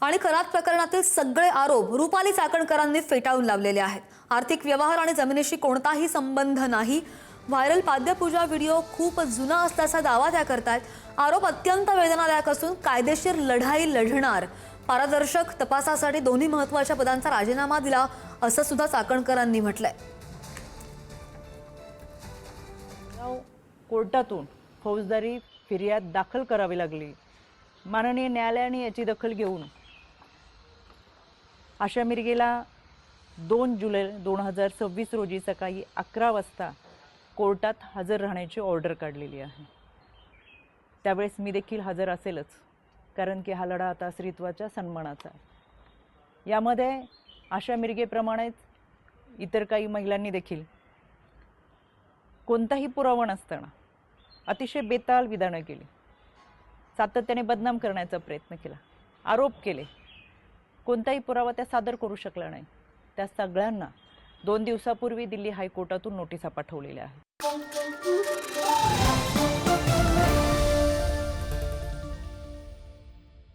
आणि करात प्रकरणातील सगळे आरोप रुपाली चाकणकरांनी फेटाळून लावलेले आहेत। आर्थिक व्यवहार आणि जमिनीशी कोणताही संबंध नाही। व्हायरल पाद्यपूजा व्हिडिओ खूप जुना असल्याचा दावा त्या करतात। आरोप अत्यंत वेदनादायक असून कायदेशीर लढाई लढणार। पारदर्शक तपासासाठी दोन्ही महत्त्वाच्या पदांचा राजीनामा दिला असं सुद्धा चाकणकरांनी म्हटलंय। कोर्टातून फौजदारी फिर्याद दाखल करावी लागली। माननीय न्यायालयाने याची दखल घेऊन आशा मिरगेला 2 जुलै 2026 रोजी सकाळी 11 वाजता कोर्टात हजर राहण्याची ऑर्डर काढलेली आहे। त्यावेळेस मी देखील हजर असेलच, कारण की हा लढा आता स्त्रीत्वाच्या सन्मानाचा आहे। यामध्ये आशा मिरगेप्रमाणेच इतर काही महिलांनी देखील कोणताही पुरावा नसताना अतिशय बेताल विधानं केली, सातत्याने बदनाम करण्याचा प्रयत्न केला, आरोप केले। कोणताही पुरावा त्या सादर करू शकला नाही। त्या सगळ्यांना 2 दिवसापूर्वी दिल्ली हायकोर्टातून नोटिसा पाठवलेल्या आहेत।